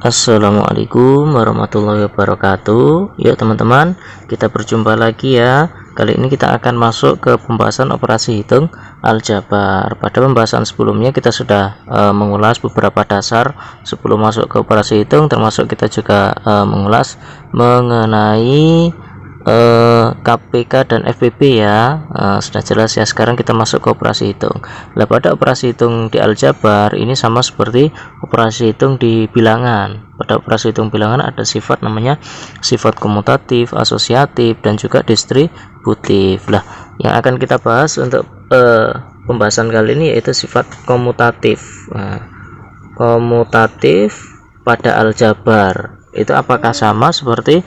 Assalamualaikum warahmatullahi wabarakatuh. Yuk teman-teman, kita berjumpa lagi ya. Kali ini kita akan masuk ke pembahasan operasi hitung aljabar. Pada pembahasan sebelumnya kita sudah mengulas beberapa dasar sebelum masuk ke operasi hitung, termasuk kita juga mengulas mengenai KPK dan FPB ya. Sudah jelas ya. Sekarang kita masuk ke operasi hitung. Nah, pada operasi hitung di aljabar ini sama seperti operasi hitung di bilangan. Pada operasi hitung bilangan ada sifat namanya sifat komutatif, asosiatif, dan juga distributif. Lah, yang akan kita bahas untuk pembahasan kali ini yaitu sifat komutatif. Nah, komutatif pada aljabar itu apakah sama seperti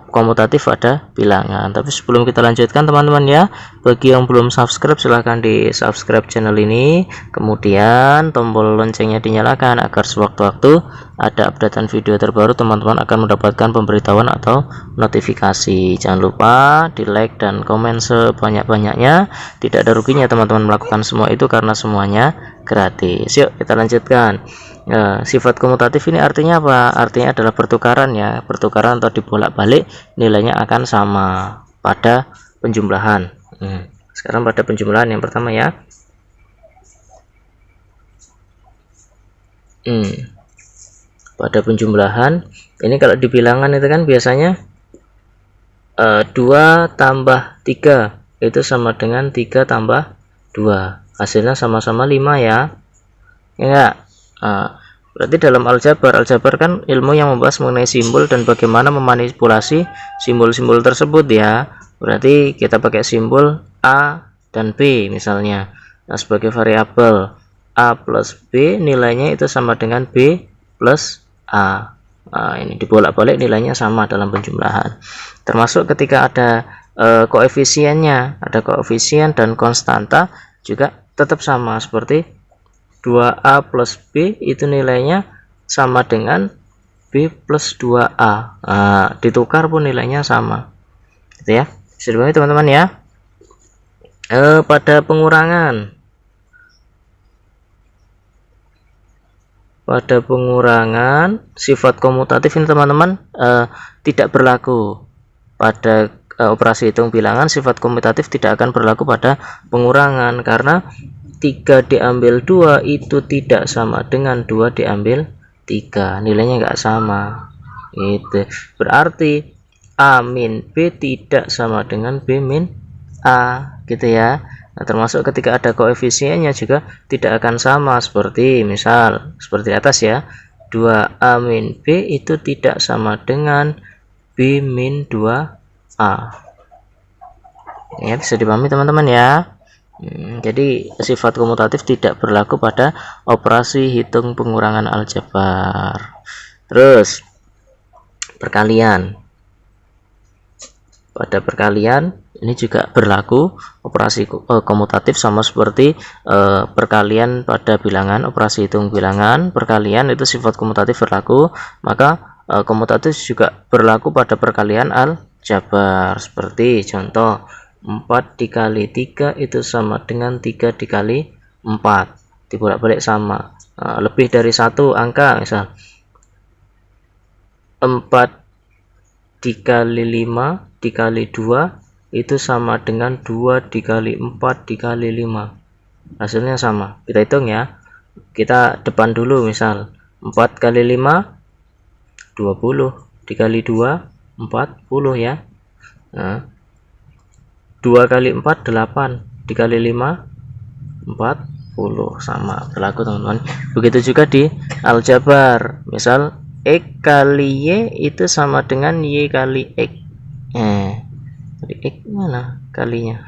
komutatif pada bilangan? Tapi sebelum kita lanjutkan teman-teman ya, bagi yang belum subscribe silahkan di subscribe channel ini, kemudian tombol loncengnya dinyalakan agar sewaktu-waktu ada updatean video terbaru teman-teman akan mendapatkan pemberitahuan atau notifikasi. Jangan lupa di like dan komen sebanyak-banyaknya, tidak ada ruginya teman-teman melakukan semua itu karena semuanya gratis. Yuk kita lanjutkan. Sifat komutatif ini artinya apa? Artinya adalah pertukaran ya, pertukaran atau dibolak-balik nilainya akan sama pada penjumlahan. Sekarang pada penjumlahan yang pertama ya. Pada penjumlahan ini kalau di bilangan itu kan biasanya 2 tambah 3 itu sama dengan 3 tambah 2, hasilnya sama-sama 5 ya. Ya enggak? Berarti dalam aljabar kan ilmu yang membahas mengenai simbol dan bagaimana memanipulasi simbol-simbol tersebut ya. Berarti kita pakai simbol A dan B misalnya. Nah, sebagai variabel A plus B nilainya itu sama dengan B plus A. Ini dibolak-balik nilainya sama dalam penjumlahan. Termasuk ketika ada koefisiennya, ada koefisien dan konstanta juga tetap sama seperti 2A plus B itu nilainya sama dengan B plus 2A. Ditukar pun nilainya sama gitu ya. Bisa dipahami teman-teman ya. Pada pengurangan sifat komutatif ini teman-teman tidak berlaku pada operasi hitung bilangan. Sifat komutatif tidak akan berlaku pada pengurangan karena 3 diambil 2 itu tidak sama dengan 2 diambil 3, nilainya enggak sama. Itu berarti A min B tidak sama dengan B min A gitu ya. Nah, termasuk ketika ada koefisiennya juga tidak akan sama, seperti misal seperti atas ya, 2A min B itu tidak sama dengan B min 2A ya. Bisa dipahami teman-teman ya. Jadi sifat komutatif tidak berlaku pada operasi hitung pengurangan aljabar. Terus perkalian. Pada perkalian ini juga berlaku operasi komutatif sama seperti perkalian pada bilangan, operasi hitung bilangan. Perkalian itu sifat komutatif berlaku, maka komutatif juga berlaku pada perkalian aljabar. Seperti contoh 4 dikali 3 itu sama dengan 3 dikali 4, dibolak-balik sama. Lebih dari 1 angka, misal 4 dikali 5 dikali 2 itu sama dengan 2 dikali 4 dikali 5, hasilnya sama. Kita hitung ya, kita depan dulu, misal 4 kali 5 20 dikali 2 40 ya. 2 kali 4 8 dikali 5 40, sama berlaku teman-teman. Begitu juga di aljabar, misal X kali Y itu sama dengan Y kali X. Jadi X mana kalinya?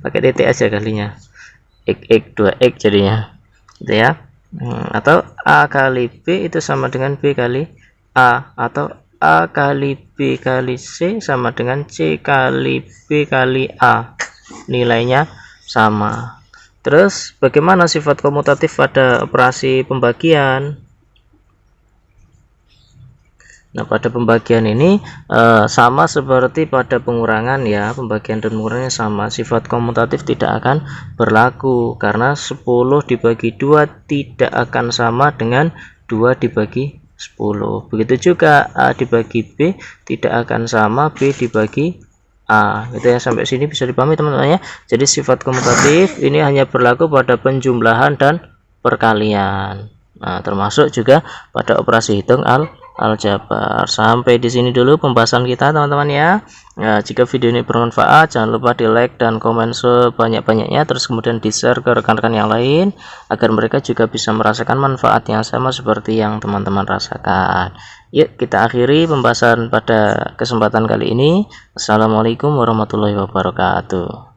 Pakai titik aja kalinya, X 2X jadinya gitu ya. Atau A kali B itu sama dengan B kali A, atau A kali B kali C sama dengan C kali B kali A, nilainya sama. Terus bagaimana sifat komutatif pada operasi pembagian? Nah, pada pembagian ini sama seperti pada pengurangan ya. Pembagian dan pengurangannya sama. Sifat komutatif tidak akan berlaku karena 10 dibagi 2 tidak akan sama dengan 2 dibagi 10. Begitu juga A dibagi B tidak akan sama B dibagi A, gitu ya. Sampai sini bisa dipahami teman-teman ya. Jadi sifat komutatif ini hanya berlaku pada penjumlahan dan perkalian. Nah, termasuk juga pada operasi hitung aljabar. Sampai di sini dulu pembahasan kita teman-teman ya. Nah, jika video ini bermanfaat, jangan lupa di like dan komen sebanyak-banyaknya, terus kemudian di share ke rekan-rekan yang lain agar mereka juga bisa merasakan manfaat yang sama seperti yang teman-teman rasakan. Yuk kita akhiri pembahasan pada kesempatan kali ini. Assalamualaikum warahmatullahi wabarakatuh.